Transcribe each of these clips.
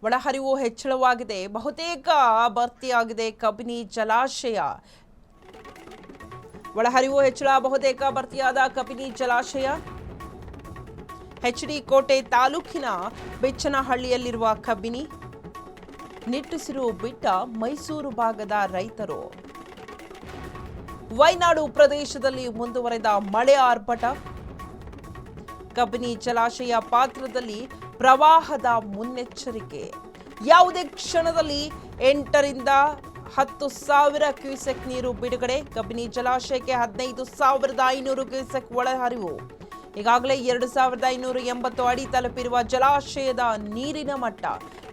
ಒಳಹರಿವು ಹೆಚ್ಚಳವಾಗಿದೆ, ಬಹುತೇಕ ಭರ್ತಿಯಾಗಿದೆ ಕಬಿನಿ ಜಲಾಶಯ. ಒಳಹರಿವು ಹೆಚ್ಚಳ, ಬಹುತೇಕ ಭರ್ತಿಯಾದ ಕಬಿನಿ ಜಲಾಶಯ. ಎಚ್.ಡಿ. ಕೋಟೆ ತಾಲೂಕಿನ ಬೆಚ್ಚನಹಳ್ಳಿಯಲ್ಲಿರುವ ಕಬಿನಿ ನಿಟ್ಟುಸಿರು ಬಿಟ್ಟ ಮೈಸೂರು ಭಾಗದ ರೈತರು. ವೈನಾಡು ಪ್ರದೇಶದಲ್ಲಿ ಮುಂದುವರೆದ ಮಳೆ ಆರ್ಭಟ. ಕಬಿನಿ ಜಲಾಶಯ ಪಾತ್ರದಲ್ಲಿ ಪ್ರವಾಹದ ಮುನ್ನೆಚ್ಚರಿಕೆ. ಯಾವುದೇ ಕ್ಷಣದಲ್ಲಿ 8 ರಿಂದ 10,000 ಕ್ಯೂಸೆಕ್ ನೀರು ಬಿಡುಗಡೆ. ಕಬಿನಿ ಜಲಾಶಯಕ್ಕೆ 15,500 ಕ್ಯೂಸೆಕ್ ಒಳಹರಿವು. ಈಗಾಗಲೇ 2,580 ಅಡಿ ತಲುಪಿರುವ ಜಲಾಶಯದ ನೀರಿನ ಮಟ್ಟ.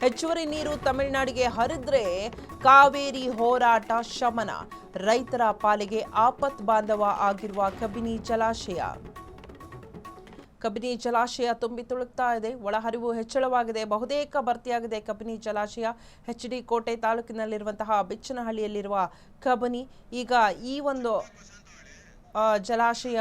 ಹೆಚ್ಚುವರಿ ನೀರು ತಮಿಳುನಾಡಿಗೆ ಹರಿದ್ರೆ ಕಾವೇರಿ ಹೋರಾಟ ಶಮನ. ರೈತರ ಪಾಲಿಗೆ ಆಪತ್ ಬಾಂಧವ ಆಗಿರುವ ಕಬಿನಿ ಜಲಾಶಯ. ಕಬಿನಿ ಜಲಾಶಯ ತುಂಬಿ ತುಳುಕ್ತಾ ಇದೆ. ಒಳಹರಿವು ಹೆಚ್ಚಳವಾಗಿದೆ, ಬಹುತೇಕ ಭರ್ತಿಯಾಗಿದೆ ಕಬಿನಿ ಜಲಾಶಯ. ಎಚ್.ಡಿ. ಕೋಟೆ ತಾಲೂಕಿನಲ್ಲಿರುವಂತಹ ಬೆಚ್ಚನಹಳ್ಳಿಯಲ್ಲಿರುವ ಕಬಿನಿ ಈಗ ಈ ಒಂದು ಜಲಾಶಯ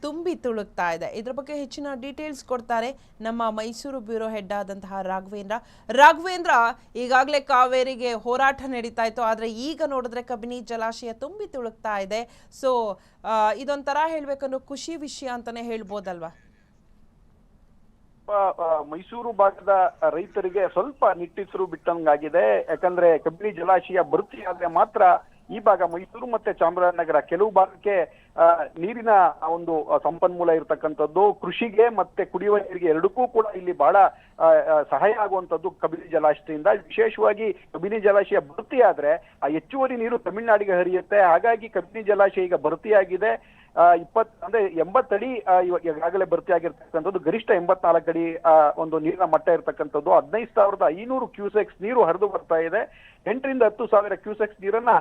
ತುಂಬಿ ತುಳುಕ್ತಾ ಇದೆ. ಇದ್ರ ಬಗ್ಗೆ ಹೆಚ್ಚಿನ ಡೀಟೇಲ್ಸ್ ಕೊಡ್ತಾರೆ ನಮ್ಮ ಮೈಸೂರು ಬ್ಯೂರೋ ಹೆಡ್ ಆದಂತಹ ರಾಘವೇಂದ್ರ. ಈಗಾಗಲೇ ಕಾವೇರಿಗೆ ಹೋರಾಟ ನಡೀತಾ ಇತ್ತು, ಆದರೆ ಈಗ ನೋಡಿದ್ರೆ ಕಬಿನಿ ಜಲಾಶಯ ತುಂಬಿ ತುಳುಕ್ತಾ ಇದೆ. ಸೊ ಇದೊಂಥರ ಹೇಳ್ಬೇಕಂದ್ರೆ ಖುಷಿ ವಿಷಯ ಅಂತಾನೆ ಹೇಳ್ಬೋದಲ್ವಾ? ಮೈಸೂರು ಭಾಗದ ರೈತರಿಗೆ ಸ್ವಲ್ಪ ನಿಟ್ಟುಸಿರು ಬಿಟ್ಟಂಗಾಗಿದೆ. ಯಾಕಂದ್ರೆ ಕಬಿನಿ ಜಲಾಶಯ ಭರ್ತಿ ಆದ್ರೆ ಮಾತ್ರ ಈ ಭಾಗ ಮೈಸೂರು ಮತ್ತೆ ಚಾಮರಾಜನಗರ ಕೆಲವು ಭಾಗಕ್ಕೆ ನೀರಿನ ಒಂದು ಸಂಪನ್ಮೂಲ ಇರತಕ್ಕಂಥದ್ದು, ಕೃಷಿಗೆ ಮತ್ತೆ ಕುಡಿಯುವ ನೀರಿಗೆ ಎರಡಕ್ಕೂ ಕೂಡ ಇಲ್ಲಿ ಬಹಳ ಸಹಾಯ ಆಗುವಂತದ್ದು ಕಬಿನಿ ಜಲಾಶಯದಿಂದ. ವಿಶೇಷವಾಗಿ ಕಬಿನಿ ಜಲಾಶಯ ಭರ್ತಿ ಆದ್ರೆ ಆ ಹೆಚ್ಚುವರಿ ನೀರು ತಮಿಳುನಾಡಿಗೆ ಹರಿಯುತ್ತೆ. ಹಾಗಾಗಿ ಕಬಿನಿ ಜಲಾಶಯ ಈಗ ಭರ್ತಿಯಾಗಿದೆ. 80 ಅಡಿ ಈಗಾಗಲೇ ಭರ್ತಿ ಆಗಿರ್ತಕ್ಕಂಥದ್ದು, ಗರಿಷ್ಠ 84 ಅಡಿ ಒಂದು ನೀರಿನ ಮಟ್ಟ ಇರತಕ್ಕಂಥದ್ದು. 15,500 ಕ್ಯೂಸೆಕ್ಸ್ ನೀರು ಹರಿದು ಬರ್ತಾ ಇದೆ. 8 ರಿಂದ 10,000 ಕ್ಯೂಸೆಕ್ಸ್ ನೀರನ್ನ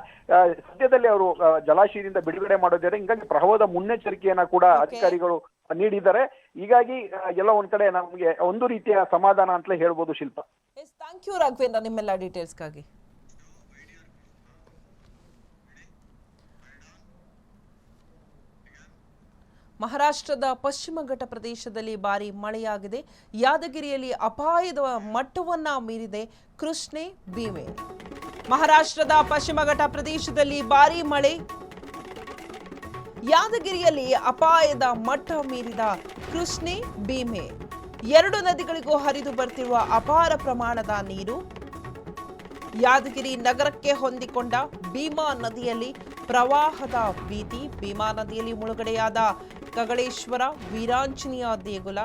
ಸದ್ಯದಲ್ಲಿ ಅವರು ಜಲಾಶಯದಿಂದ ಬಿಡುಗಡೆ ಮಾಡೋದಿದ್ದಾರೆ. ಹಿಂಗಾಗಿ ಪ್ರವಾಹದ ಮುನ್ನೆಚ್ಚರಿಕೆಯನ್ನ ಕೂಡ ಅಧಿಕಾರಿಗಳು ನೀಡಿದ್ದಾರೆ. ಹೀಗಾಗಿ ಎಲ್ಲ ಒಂದ್ ಕಡೆ ನಮಗೆ ಒಂದು ರೀತಿಯ ಸಮಾಧಾನ ಅಂತಲೇ ಹೇಳ್ಬೋದು. ಶಿಲ್ಪ, ಥ್ಯಾಂಕ್ ಯು ರಾಘವೇಂದ್ರ ನಿಮ್ಮೆಲ್ಲ ಡೀಟೇಲ್ಸ್ಗಾಗಿ. ಮಹಾರಾಷ್ಟ್ರದ ಪಶ್ಚಿಮ ಘಟ್ಟ ಪ್ರದೇಶದಲ್ಲಿ ಭಾರಿ ಮಳೆಯಾಗಿದೆ. ಯಾದಗಿರಿಯಲ್ಲಿ ಅಪಾಯದ ಮಟ್ಟವನ್ನ ಮೀರಿದೆ ಕೃಷ್ಣೆ ಭೀಮೆ. ಮಹಾರಾಷ್ಟ್ರದ ಪಶ್ಚಿಮ ಘಟ್ಟ ಪ್ರದೇಶದಲ್ಲಿ ಭಾರಿ ಮಳೆ. ಯಾದಗಿರಿಯಲ್ಲಿ ಅಪಾಯದ ಮಟ್ಟ ಮೀರಿದ ಕೃಷ್ಣೆ ಭೀಮೆ. 2 ನದಿಗಳಿಗೂ ಹರಿದು ಬರ್ತಿರುವ ಅಪಾರ ಪ್ರಮಾಣದ ನೀರು. ಯಾದಗಿರಿ ನಗರಕ್ಕೆ ಹೊಂದಿಕೊಂಡ ಭೀಮಾ ನದಿಯಲ್ಲಿ ಪ್ರವಾಹದ ಭೀತಿ. ಭೀಮಾ ನದಿಯಲ್ಲಿ ಮುಳುಗಡೆಯಾದ ಕಗಳೇಶ್ವರ ವೀರಾಂಜನೇಯ ದೇಗುಲ.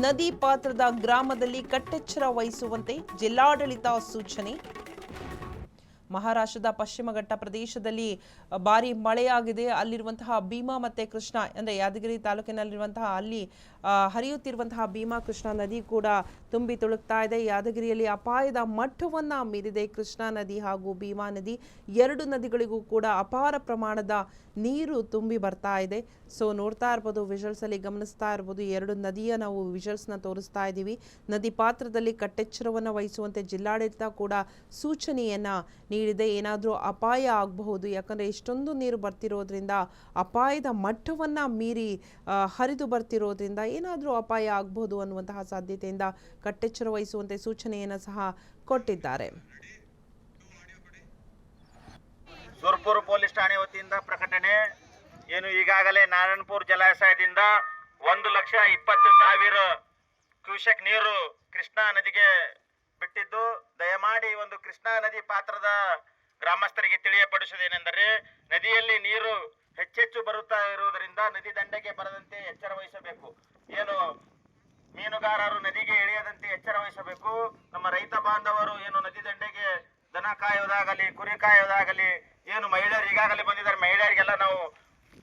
ನದಿ ಪಾತ್ರದ ಗ್ರಾಮದಲ್ಲಿ ಕಟ್ಟೆಚ್ಚರ ವಹಿಸುವಂತೆ ಜಿಲ್ಲಾಡಳಿತ ಸೂಚನೆ. ಮಹಾರಾಷ್ಟ್ರದ ಪಶ್ಚಿಮ ಘಟ್ಟ ಪ್ರದೇಶದಲ್ಲಿ ಭಾರಿ ಮಳೆಯಾಗಿದೆ. ಅಲ್ಲಿರುವಂತಹ ಭೀಮಾ ಮತ್ತೆ ಕೃಷ್ಣ ಅಂದರೆ ಯಾದಗಿರಿ ತಾಲೂಕಿನಲ್ಲಿರುವಂತಹ ಅಲ್ಲಿ ಹರಿಯುತ್ತಿರುವಂತಹ ಭೀಮಾ ಕೃಷ್ಣ ನದಿ ಕೂಡ ತುಂಬಿ ತುಳುಕ್ತಾ ಇದೆ. ಯಾದಗಿರಿಯಲ್ಲಿ ಅಪಾಯದ ಮಟ್ಟವನ್ನ ಮೀರಿದೆ ಕೃಷ್ಣಾ ನದಿ ಹಾಗೂ ಭೀಮಾ ನದಿ. 2 ನದಿಗಳಿಗೂ ಕೂಡ ಅಪಾರ ಪ್ರಮಾಣದ ನೀರು ತುಂಬಿ ಬರ್ತಾ ಇದೆ. ಸೊ ನೋಡ್ತಾ ಇರ್ಬೋದು, ವಿಜುವಲ್ಸ್ ಅಲ್ಲಿ ಗಮನಿಸ್ತಾ ಇರ್ಬೋದು, 2 ನದಿಯ ನಾವು ವಿಜುವಲ್ಸ್ನ ತೋರಿಸ್ತಾ ಇದ್ದೀವಿ. ನದಿ ಪಾತ್ರದಲ್ಲಿ ಕಟ್ಟೆಚ್ಚರವನ್ನು ವಹಿಸುವಂತೆ ಜಿಲ್ಲಾಡಳಿತ ಕೂಡ ಸೂಚನೆಯನ್ನ ನೀಡಿದೆ. ಏನಾದರೂ ಅಪಾಯ ಆಗಬಹುದು, ಯಾಕಂದ್ರೆ ಇಷ್ಟೊಂದು ನೀರು ಬರ್ತಿರೋದ್ರಿಂದ, ಅಪಾಯದ ಮಟ್ಟವನ್ನ ಮೀರಿ ಹರಿದು ಬರ್ತಿರೋದ್ರಿಂದ ಏನಾದರೂ ಅಪಾಯ ಆಗಬಹುದು ಅನ್ನುವಂತಹ ಸಾಧ್ಯತೆಯಿಂದ ಕಟ್ಟೆಚ್ಚರ ವಹಿಸುವಂತೆ ಸೂಚನೆಯನ್ನು ಸಹ ಕೊಟ್ಟಿದ್ದಾರೆ. ಸುರ್ಪುರ ಪೊಲೀಸ್ ಠಾಣೆ ವತಿಯಿಂದ ಪ್ರಕಟಣೆ. ಏನು ಈಗಾಗಲೇ ನಾರಾಯಣಪುರ ಜಲಾಶಯದಿಂದ 1,20,000 ಕ್ಯೂಸೆಕ್ ನೀರು ಕೃಷ್ಣಾ ನದಿಗೆ ಬಿಟ್ಟಿದ್ದು, ದಯಮಾಡಿ ಒಂದು ಕೃಷ್ಣಾ ನದಿ ಪಾತ್ರದ ಗ್ರಾಮಸ್ಥರಿಗೆ ತಿಳಿಯಪಡಿಸುವುದೇನೆಂದರೆ, ನದಿಯಲ್ಲಿ ನೀರು ಹೆಚ್ಚೆಚ್ಚು ಬರುತ್ತಾ ಇರುವುದರಿಂದ ನದಿ ದಂಡೆಗೆ ಬರದಂತೆ ಎಚ್ಚರ ವಹಿಸಬೇಕು. ಏನು ಮೀನುಗಾರರು ನದಿಗೆ ಇಳಿಯದಂತೆ ಎಚ್ಚರ ವಹಿಸಬೇಕು. ನಮ್ಮ ರೈತ ಬಾಂಧವರು ಏನು ನದಿ ದಂಡೆಗೆ ದನ ಕಾಯೋದಾಗಲಿ ಕುರಿ ಕಾಯೋದಾಗಲಿ, ಏನು ಮಹಿಳೆಯರು ಈಗಾಗಲೇ ಬಂದಿದ್ದಾರೆ, ಮಹಿಳೆಯರಿಗೆಲ್ಲ ನಾವು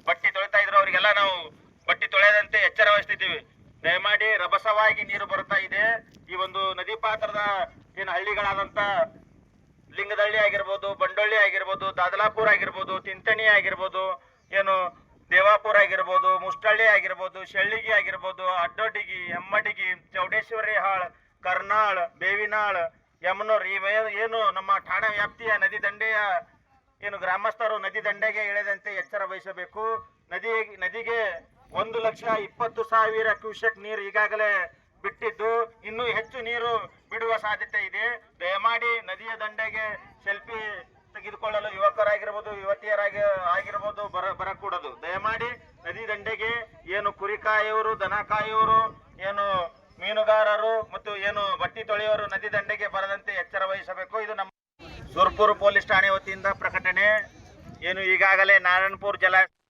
ಬಟ್ಟೆ ತೊಳಿತಾ ಇದ್ರು, ಅವರಿಗೆಲ್ಲ ನಾವು ಬಟ್ಟೆ ತೊಳೆಯದಂತೆ ಎಚ್ಚರ ವಹಿಸ್ತಿದ್ದೀವಿ. ದಯಮಾಡಿ ರಭಸವಾಗಿ ನೀರು ಬರುತ್ತಾ ಇದೆ. ಈ ಒಂದು ನದಿ ಪಾತ್ರದ ಏನು ಹಳ್ಳಿಗಳಾದಂತ ಲಿಂಗದಳ್ಳಿ ಆಗಿರ್ಬೋದು, ಬಂಡೊಳ್ಳಿ ಆಗಿರ್ಬೋದು, ದಾದಲಾಪುರ ಆಗಿರ್ಬೋದು, ತಿಂತಣಿ ಆಗಿರ್ಬೋದು, ಏನು ದೇವಾಪುರ ಆಗಿರ್ಬೋದು, ಮುಷ್ಟಳ್ಳಿ ಆಗಿರ್ಬೋದು, ಶೆಳ್ಳಿಗಿ ಆಗಿರ್ಬೋದು, ಅಡ್ಡೊಡ್ಡಿಗಿ, ಹೆಮ್ಮಡಿಗಿ, ಚೌಡೇಶ್ವರಿ ಹಾಳ್, ಕರ್ನಾಳ್, ಬೇವಿನಾಳ್, ಯಮನೂರ್, ಏನು ನಮ್ಮ ಠಾಣಾ ವ್ಯಾಪ್ತಿಯ ನದಿ ದಂಡೆಯ ಏನು ಗ್ರಾಮಸ್ಥರು ನದಿ ದಂಡೆಗೆ ಇಳಿದಂತೆ ಎಚ್ಚರ ವಹಿಸಬೇಕು. ನದಿಗೆ 1,20,000 ಕ್ಯೂಸೆಕ್ ನೀರು ಈಗಾಗಲೇ ಬಿಟ್ಟಿದ್ದು ಇನ್ನೂ ಹೆಚ್ಚು ನೀರು ಬಿಡುವ ಸಾಧ್ಯತೆ ಇದೆ. ದಯಮಾಡಿ ನದಿಯ ದಂಡೆಗೆ ಸೆಲ್ಫಿ ತೆಗೆದುಕೊಳ್ಳಲು ಯುವಕರಾಗಿರ್ಬೋದು, ಆಗಿರ್ಬೋದು ಬರಕೂಡದು. ದಯಮಾಡಿ ನದಿ ದಂಡೆಗೆ ಏನು ಕುರಿ ಕಾಯೋರು, ದನ ಕಾಯೋರು, ಏನು ಮೀನುಗಾರರು ಮತ್ತು ಏನು ಬಟ್ಟಿ ತೊಳೆಯೋರು ನದಿ ದಂಡೆಗೆ ಬರದಂತೆ ಎಚ್ಚರ ವಹಿಸಬೇಕು. ಇದು ನಮ್ಮ ಸುರ್ಪುರ್ ಪೊಲೀಸ್ ಠಾಣೆ ವತಿಯಿಂದ ಪ್ರಕಟಣೆ. ಏನು ಈಗಾಗಲೇ ನಾರಾಯಣಪುರ ಜಲಾಶಯ